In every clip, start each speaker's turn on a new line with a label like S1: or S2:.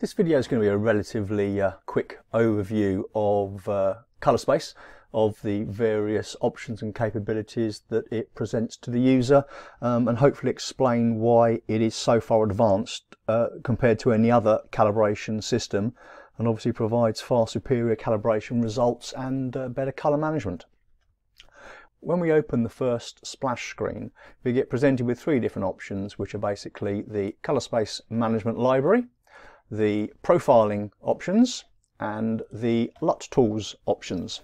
S1: This video is going to be a relatively quick overview of ColourSpace, of the various options and capabilities that it presents to the user, and hopefully explain why it is so far advanced compared to any other calibration system, and obviously provides far superior calibration results and better colour management. When we open the first splash screen, we get presented with three different options, which are basically the ColourSpace management library, the profiling options, and the LUT tools options.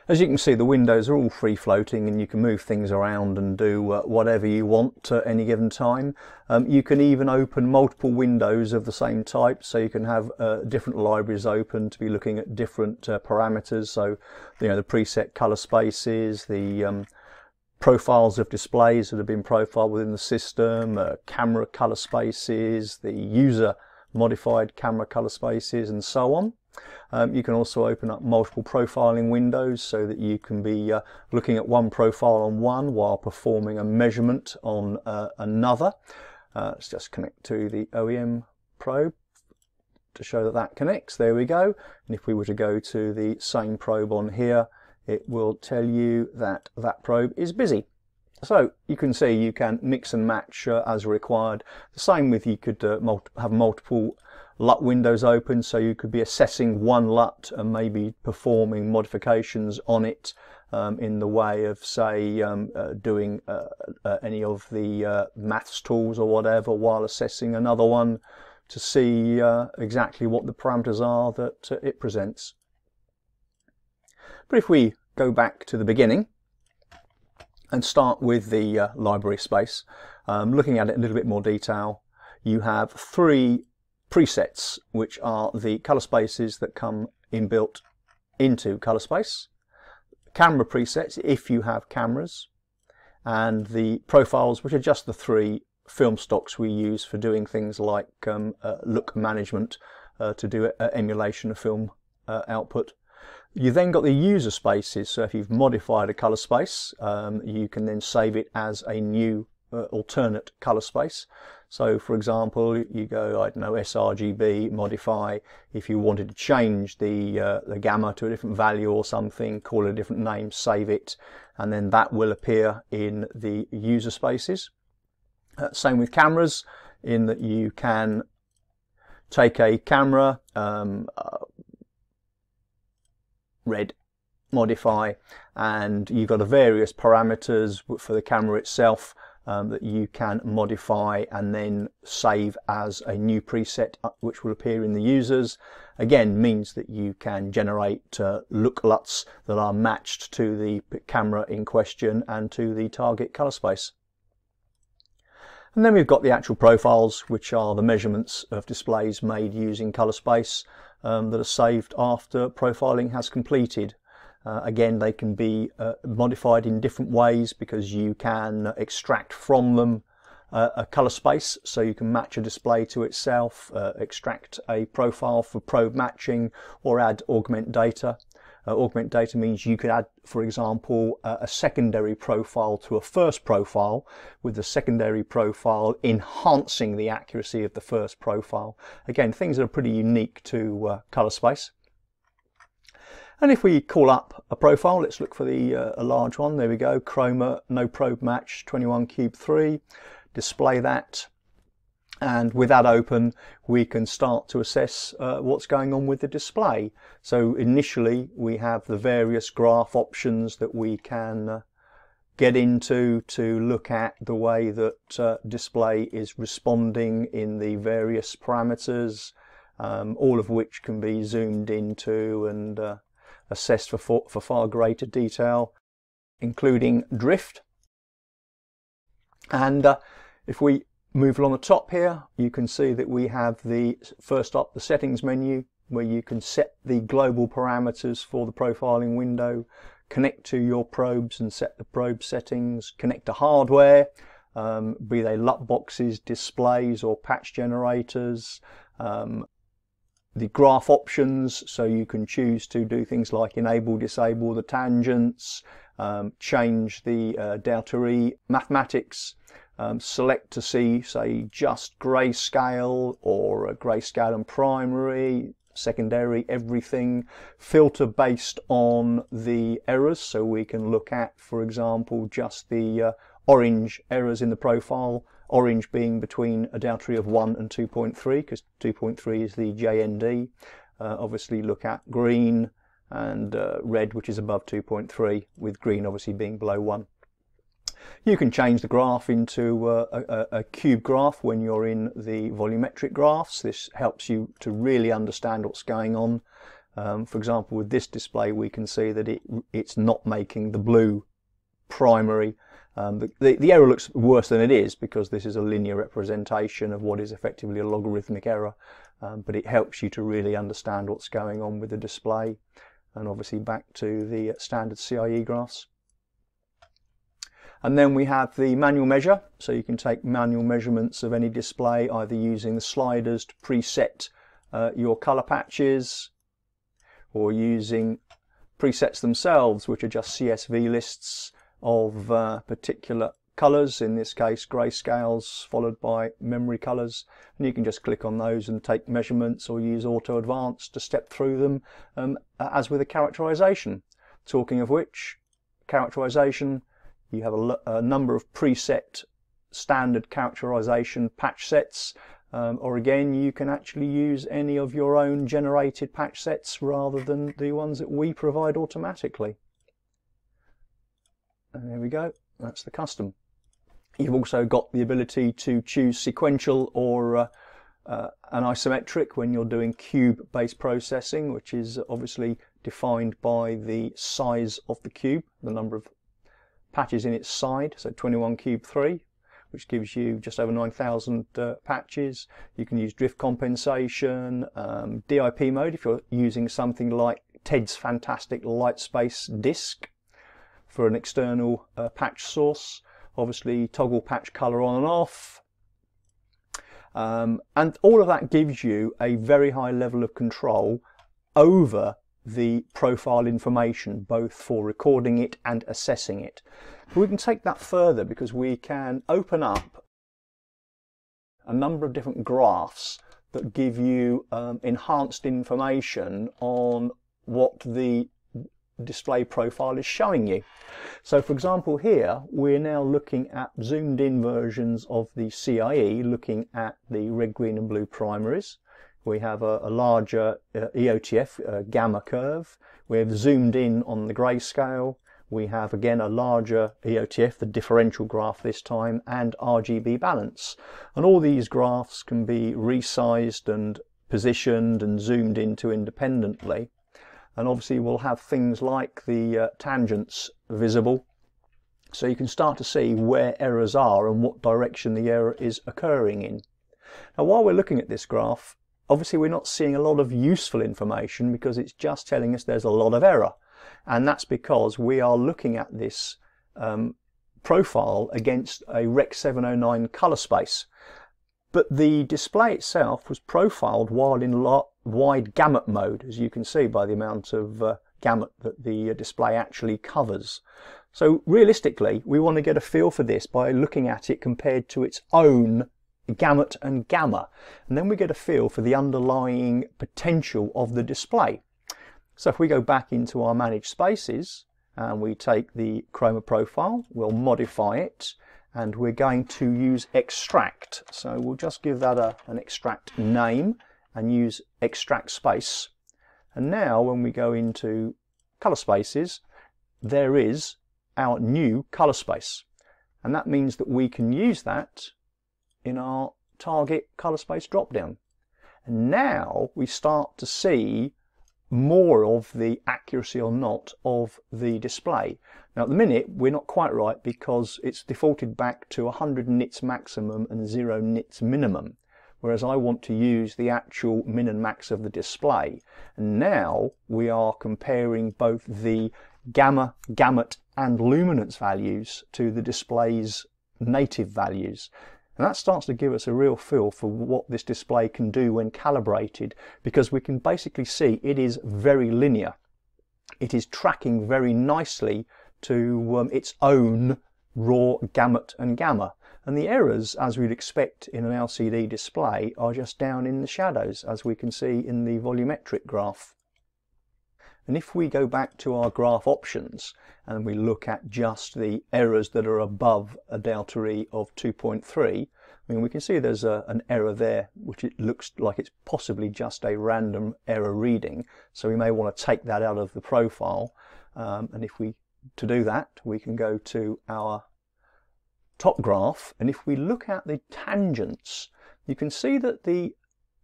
S1: As you can see, the windows are all free floating and you can move things around and do whatever you want at any given time. You can even open multiple windows of the same type, so you can have different libraries open to be looking at different parameters. So, you know, the preset color spaces, the profiles of displays that have been profiled within the system, camera color spaces, the user modified camera color spaces, and so on. You can also open up multiple profiling windows so that you can be looking at one profile on one while performing a measurement on another. Let's just connect to the OEM probe to show that that connects. There we go. And if we were to go to the same probe on here, it will tell you that that probe is busy. So you can see you can mix and match as required. The same with, you could have multiple LUT windows open, so you could be assessing one LUT and maybe performing modifications on it in the way of, say, doing any of the maths tools or whatever, while assessing another one to see exactly what the parameters are that it presents. But if we go back to the beginning and start with the library space, looking at it in a little bit more detail, you have three presets, which are the color spaces that come inbuilt into ColourSpace, camera presets if you have cameras, and the profiles, which are just the three film stocks we use for doing things like look management to do emulation of film output. You then got the user spaces, so if you've modified a color space, you can then save it as a new alternate color space. So for example, you go, I don't know, sRGB, modify. If you wanted to change the gamma to a different value or something, call it a different name, save it, and then that will appear in the user spaces. Same with cameras, in that you can take a camera, red, modify, and you've got various parameters for the camera itself that you can modify and then save as a new preset, which will appear in the users. Again, means that you can generate look LUTs that are matched to the camera in question and to the target color space. And then we've got the actual profiles, which are the measurements of displays made using ColourSpace that are saved after profiling has completed. Again, they can be modified in different ways, because you can extract from them a color space, so you can match a display to itself, extract a profile for probe matching, or add augment data. Augment data means you could add, for example, a secondary profile to a first profile, with the secondary profile enhancing the accuracy of the first profile. Again, things that are pretty unique to ColourSpace. And if we call up a profile, let's look for the a large one. There we go, chroma, no probe match, 21 cube 3. Display that. And with that open, we can start to assess what's going on with the display. So initially, we have the various graph options that we can get into to look at the way that display is responding in the various parameters, all of which can be zoomed into and assessed for far greater detail, including drift. And if we move along the top here, you can see that we have the first up the settings menu, where you can set the global parameters for the profiling window, connect to your probes and set the probe settings, connect to hardware, be they LUT boxes, displays, or patch generators. The graph options, so you can choose to do things like enable, disable the tangents, change the delta E mathematics, select to see, say, just grayscale or a grayscale and primary, secondary, everything, filter based on the errors, so we can look at, for example, just the orange errors in the profile, orange being between a delta of 1 and 2.3, because 2.3 is the JND. Obviously look at green and red, which is above 2.3, with green obviously being below 1. You can change the graph into a cube graph when you're in the volumetric graphs. This helps you to really understand what's going on. For example, with this display, we can see that it's not making the blue primary. The error looks worse than it is because this is a linear representation of what is effectively a logarithmic error, but it helps you to really understand what's going on with the display. And obviously back to the standard CIE graphs. And then we have the manual measure, so you can take manual measurements of any display either using the sliders to preset your colour patches, or using presets themselves, which are just CSV lists of particular colours, in this case grayscales followed by memory colours, and you can just click on those and take measurements or use Auto Advanced to step through them, as with a characterisation. Talking of which, characterisation, you have a number of preset standard characterisation patch sets, or again you can actually use any of your own generated patch sets rather than the ones that we provide automatically. And there we go, that's the custom. You've also got the ability to choose sequential or an isometric when you're doing cube-based processing, which is obviously defined by the size of the cube, the number of patches in its side, so 21 cube 3, which gives you just over 9,000 patches. You can use drift compensation, DIP mode if you're using something like Ted's fantastic Lightspace disk for an external patch source. Obviously toggle patch color on and off, and all of that gives you a very high level of control over the profile information, both for recording it and assessing it. But we can take that further because we can open up a number of different graphs that give you enhanced information on what the display profile is showing you. So for example here we're now looking at zoomed in versions of the CIE, looking at the red, green and blue primaries. We have a larger EOTF gamma curve. We've zoomed in on the grayscale. We have again a larger EOTF, the differential graph this time, and RGB balance. And all these graphs can be resized and positioned and zoomed into independently. And obviously we'll have things like the tangents visible, so you can start to see where errors are and what direction the error is occurring in. Now while we're looking at this graph, obviously we're not seeing a lot of useful information because it's just telling us there's a lot of error, and that's because we are looking at this profile against a Rec 709 ColourSpace. But the display itself was profiled while in wide gamut mode, as you can see by the amount of gamut that the display actually covers. So realistically, we want to get a feel for this by looking at it compared to its own gamut and gamma, and then we get a feel for the underlying potential of the display. So if we go back into our managed spaces and we take the chroma profile, we'll modify it, and we're going to use extract. So we'll just give that an extract name and use extract space. And now when we go into color spaces, there is our new color space, and that means that we can use that in our target color space drop down. And now we start to see more of the accuracy or not of the display. Now at the minute we're not quite right because it's defaulted back to 100 nits maximum and 0 nits minimum, whereas I want to use the actual min and max of the display. And now we are comparing both the gamma, gamut and luminance values to the display's native values. And that starts to give us a real feel for what this display can do when calibrated, because we can basically see it is very linear. It is tracking very nicely to its own raw gamut and gamma. And the errors, as we'd expect in an LCD display, are just down in the shadows, as we can see in the volumetric graph. And if we go back to our graph options and we look at just the errors that are above a delta E of 2.3, I mean, we can see there's an error there, which it looks like it's possibly just a random error reading. So we may want to take that out of the profile. And to do that, we can go to our top graph. And if we look at the tangents, you can see that the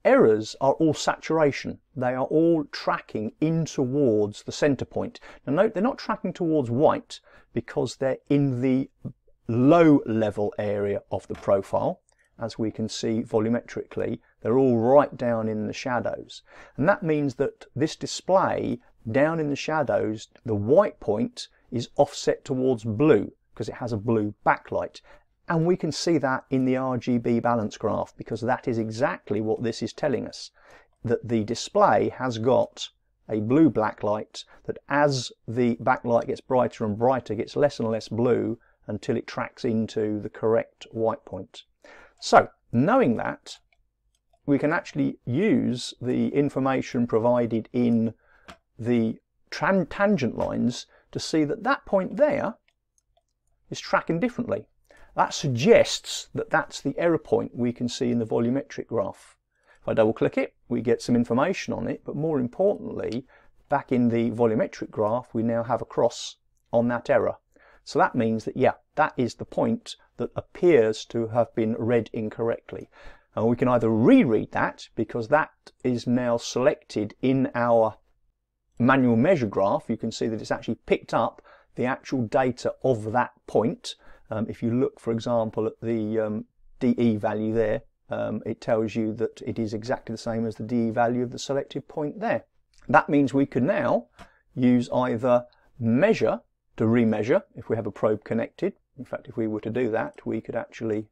S1: errors are all saturation. They are all tracking in towards the center point. Now note, they're not tracking towards white because they're in the low level area of the profile. As we can see volumetrically, they're all right down in the shadows. And that means that this display down in the shadows, the white point is offset towards blue because it has a blue backlight. And we can see that in the RGB balance graph because that is exactly what this is telling us, that the display has got a blue backlight, that as the backlight gets brighter and brighter, gets less and less blue until it tracks into the correct white point. So, knowing that, we can actually use the information provided in the tangent lines to see that that point there is tracking differently. That suggests that that's the error point we can see in the volumetric graph. If I double click it, we get some information on it, but more importantly, back in the volumetric graph, we now have a cross on that error. So that means that, yeah, that is the point that appears to have been read incorrectly. And we can either reread that, because that is now selected in our manual measure graph. You can see that it's actually picked up the actual data of that point. If you look, for example, at the DE value there, it tells you that it is exactly the same as the DE value of the selected point there. That means we can now use either measure to remeasure if we have a probe connected. In fact, if we were to do that, we could actually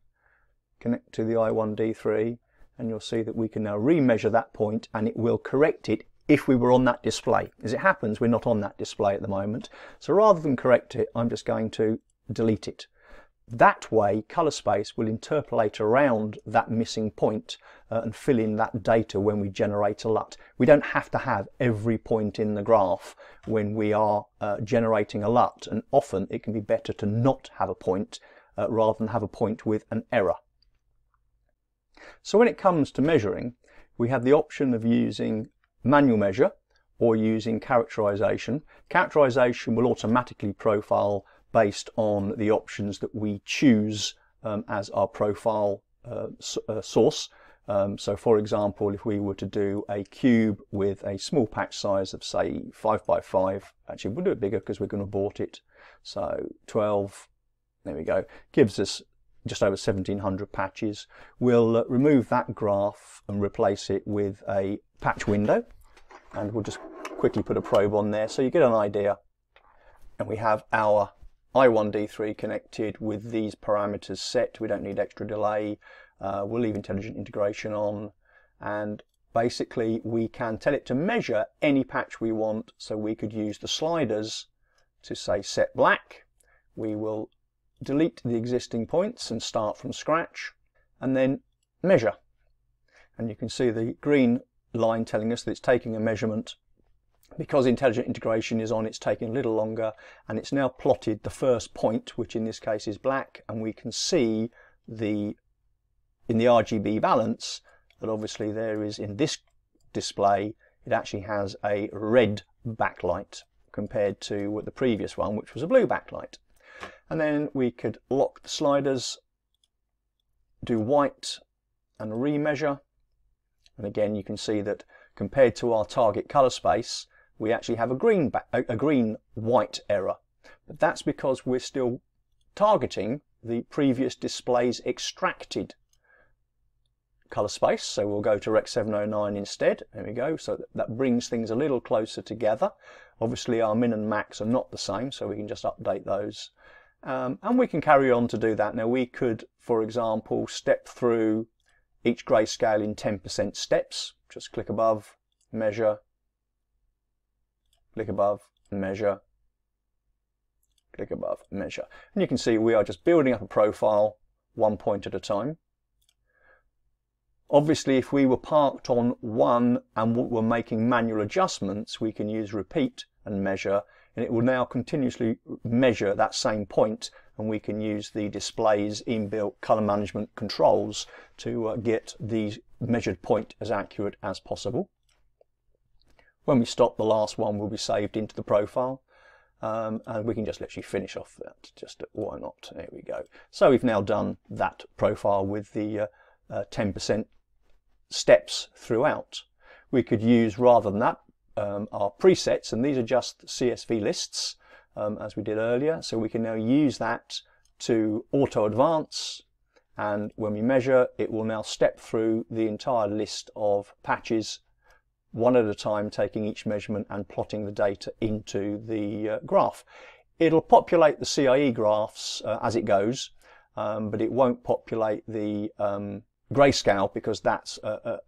S1: connect to the I1D3 and you'll see that we can now remeasure that point and it will correct it if we were on that display. As it happens, we're not on that display at the moment. So rather than correct it, I'm just going to delete it. That way, ColourSpace will interpolate around that missing point and fill in that data when we generate a LUT. We don't have to have every point in the graph when we are generating a LUT, and often it can be better to not have a point rather than have a point with an error. So when it comes to measuring, we have the option of using manual measure or using characterization. Characterization will automatically profile based on the options that we choose as our profile source. So for example, if we were to do a cube with a small patch size of say 5 by 5, actually we'll do it bigger because we're going to abort it. So 12, there we go, gives us just over 1700 patches. We'll remove that graph and replace it with a patch window, and we'll just quickly put a probe on there so you get an idea. And we have our I1D3 connected with these parameters set. We don't need extra delay. We'll leave intelligent integration on, and basically we can tell it to measure any patch we want. So we could use the sliders to say set black. We will delete the existing points and start from scratch and then measure. And you can see the green line telling us that it's taking a measurement. Because intelligent integration is on, it's taking a little longer, and it's now plotted the first point, which in this case is black, and we can see in the RGB balance that obviously there is, in this display, it actually has a red backlight compared to the previous one, which was a blue backlight. And then we could lock the sliders, do white and remeasure, and again you can see that compared to our target ColourSpace, we actually have a green-white error. But that's because we're still targeting the previous display's extracted ColourSpace. So we'll go to Rec 709 instead. There we go. So that brings things a little closer together. Obviously our min and max are not the same, so we can just update those. And we can carry on to do that. Now we could, for example, step through each grayscale in 10% steps. Just click above, measure, click above, measure, click above, measure. And you can see we are just building up a profile one point at a time. Obviously, if we were parked on one and were making manual adjustments, we can use repeat and measure, and it will now continuously measure that same point, and we can use the display's inbuilt colour management controls to get the measured point as accurate as possible. When we stop, the last one will be saved into the profile, and we can just literally finish off that. Just why not? There we go. So we've now done that profile with the 10% steps throughout. We could use, rather than that, our presets, and these are just CSV lists, as we did earlier. So we can now use that to auto advance, and when we measure, it will now step through the entire list of patches one at a time, taking each measurement and plotting the data into the graph. It'll populate the CIE graphs as it goes, but it won't populate the grayscale, because that's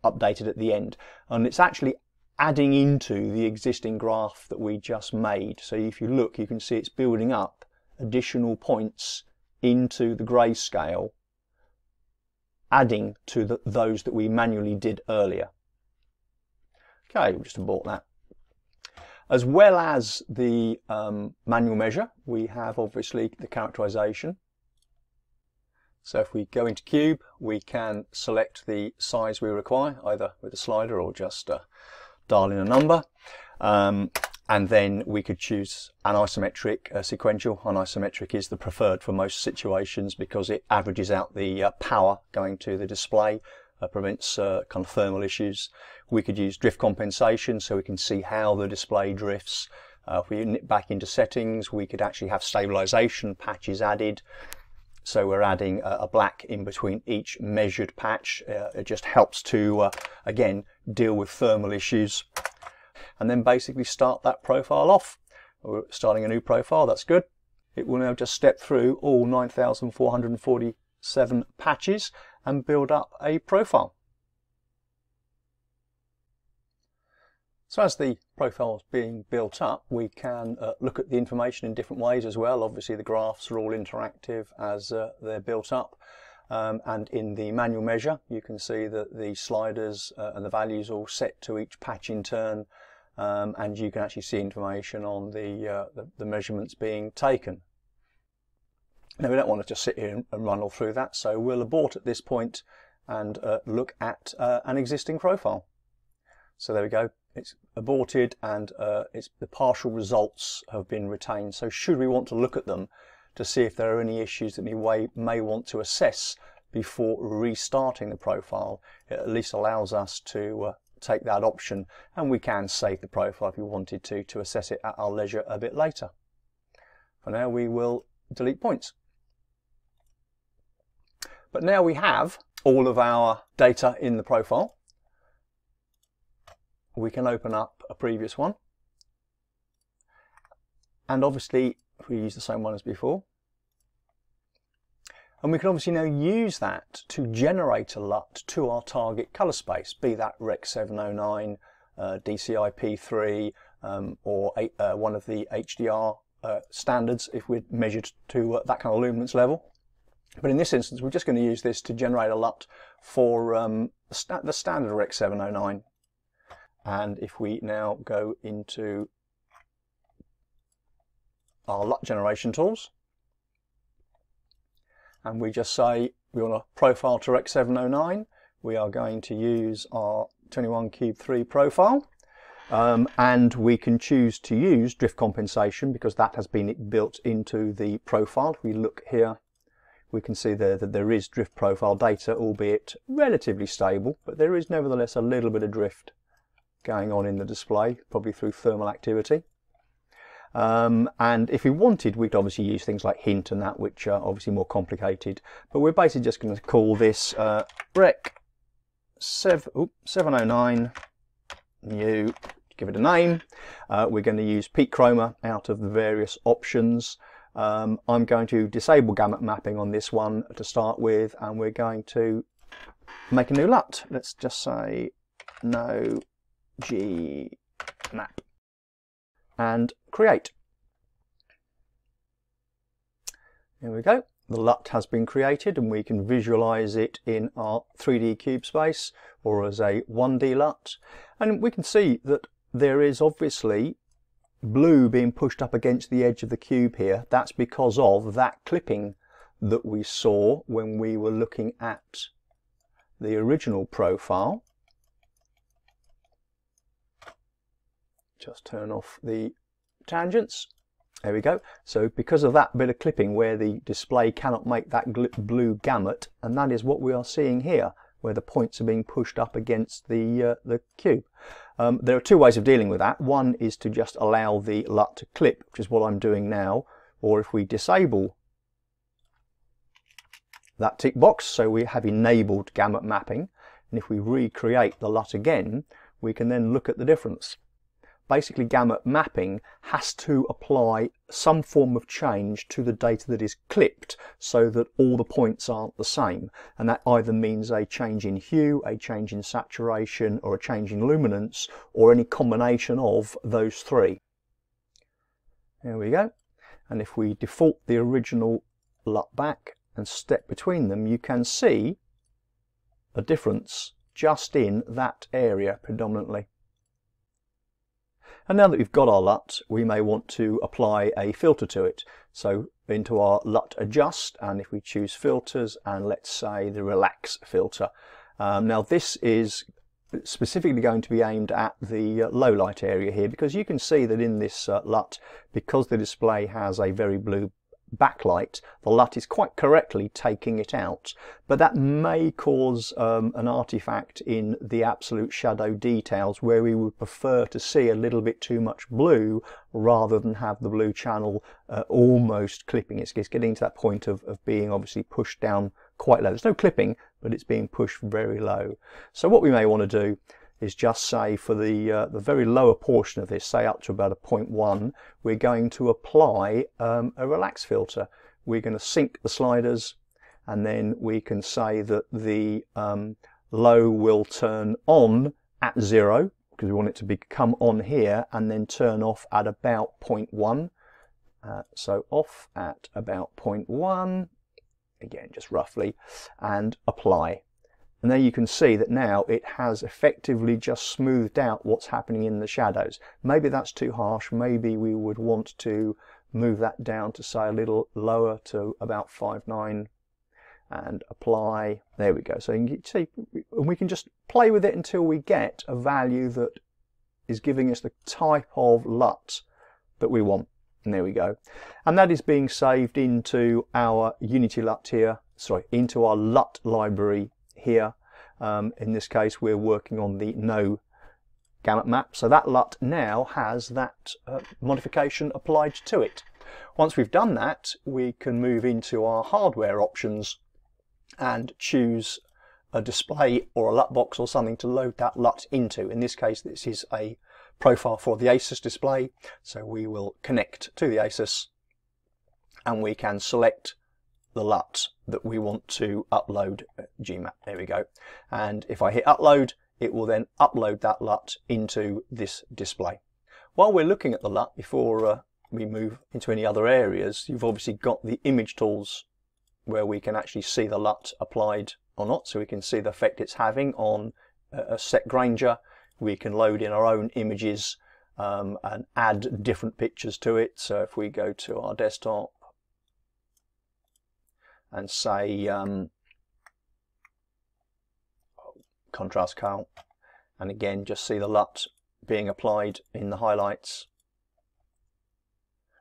S1: updated at the end, and it's actually adding into the existing graph that we just made. So if you look, you can see it's building up additional points into the grayscale, adding to those that we manually did earlier. Okay, we'll just abort that. As well as the manual measure, we have obviously the characterization. So if we go into Cube, we can select the size we require, either with a slider or just dial in a number. And then we could choose an isometric sequential. Isometric is the preferred for most situations because it averages out the power going to the display, prevents kind of thermal issues. We could use drift compensation, so we can see how the display drifts. If we nip back into settings, we could actually have stabilization patches added. So we're adding a black in between each measured patch. It just helps to, again, deal with thermal issues. And then basically start that profile off. We're starting a new profile, that's good. It will now just step through all 9,447 patches and build up a profile. So as the profile is being built up, we can look at the information in different ways as well. Obviously the graphs are all interactive as they're built up. And in the manual measure, you can see that the sliders and the values are all set to each patch in turn. And you can actually see information on the measurements being taken. Now we don't want to just sit here and run all through that, so we'll abort at this point and look at an existing profile. So there we go. It's aborted, and the partial results have been retained. So should we want to look at them to see if there are any issues that we may want to assess before restarting the profile, it at least allows us to take that option, and we can save the profile if we wanted to assess it at our leisure a bit later. For now, we will delete points. But now we have all of our data in the profile. We can open up a previous one, and obviously if we use the same one as before, and we can obviously now use that to generate a LUT to our target colour space, be that Rec 709, DCI-P3, or one of the HDR standards if we're measured to that kind of luminance level. But in this instance, we're just going to use this to generate a LUT for the standard Rec 709. And if we now go into our LUT generation tools, and we just say we want a profile to Rec 709, we are going to use our 21 Cube 3 profile, and we can choose to use drift compensation because that has been built into the profile. If we look here, we can see there that there is drift profile data, albeit relatively stable, but there is nevertheless a little bit of drift going on in the display, probably through thermal activity. And if we wanted, we could obviously use things like hint and that, which are obviously more complicated. But we're basically just going to call this Rec 709 new, give it a name. We're going to use peak chroma out of the various options. I'm going to disable gamut mapping on this one to start with, and we're going to make a new LUT. Let's just say no G map and create. Here we go. the LUT has been created, and we can visualize it in our 3D cube space or as a 1D LUT. And we can see that there is obviously blue being pushed up against the edge of the cube here. That's because of that clipping that we saw when we were looking at the original profile. Just turn off the tangents. There we go. So because of that bit of clipping where the display cannot make that blue gamut, and that is what we are seeing here, where the points are being pushed up against the cube. There are two ways of dealing with that. One is to just allow the LUT to clip, which is what I'm doing now, or if we disable that tick box, so we have enabled gamut mapping, and if we recreate the LUT again, we can then look at the difference. Basically, gamut mapping has to apply some form of change to the data that is clipped so that all the points aren't the same, and that either means a change in hue, a change in saturation, or a change in luminance, or any combination of those three. There we go. And if we default the original LUT back and step between them, you can see a difference just in that area predominantly. And now that we've got our LUT, we may want to apply a filter to it. So into our LUT adjust, and if we choose filters, and let's say the relax filter. Now this is specifically going to be aimed at the low light area here, because you can see that in this LUT, because the display has a very blue backlight, the LUT is quite correctly taking it out, but that may cause an artifact in the absolute shadow details where we would prefer to see a little bit too much blue rather than have the blue channel almost clipping. It's getting to that point of being obviously pushed down quite low. There's no clipping, but it's being pushed very low. So what we may want to do is just say for the very lower portion of this, say up to about a 0.1, we're going to apply a relax filter. We're going to sync the sliders, and then we can say that the low will turn on at 0, because we want it to come on here, and then turn off at about 0.1. So off at about 0.1, again just roughly, and apply. And there you can see that now it has effectively just smoothed out what's happening in the shadows. Maybe that's too harsh. Maybe we would want to move that down to say a little lower to about 5.9 and apply. There we go. So you can see, and we can just play with it until we get a value that is giving us the type of LUT that we want. And there we go. And that is being saved into our Unity LUT here, into our LUT library here. In this case we're working on the no gamut map, so that LUT now has that modification applied to it. Once we've done that, we can move into our hardware options and choose a display or a LUT box or something to load that LUT into. In this case this is a profile for the ASUS display, so we will connect to the ASUS and we can select the LUT that we want to upload GMAP. There we go. And if I hit upload, it will then upload that LUT into this display. While we're looking at the LUT, before we move into any other areas, you've obviously got the image tools where we can actually see the LUT applied or not, so we can see the effect it's having on a set Granger. We can load in our own images and add different pictures to it. So if we go to our desktop and say contrast count, and again just see the LUT being applied in the highlights,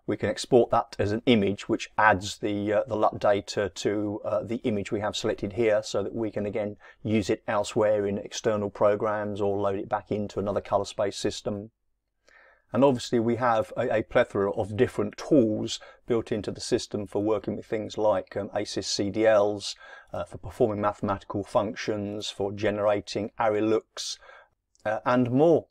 S1: we can export that as an image which adds the LUT data to the image we have selected here, so that we can again use it elsewhere in external programs or load it back into another ColourSpace system. And obviously we have a plethora of different tools built into the system for working with things like ASUS CDLs, for performing mathematical functions, for generating array looks, and more.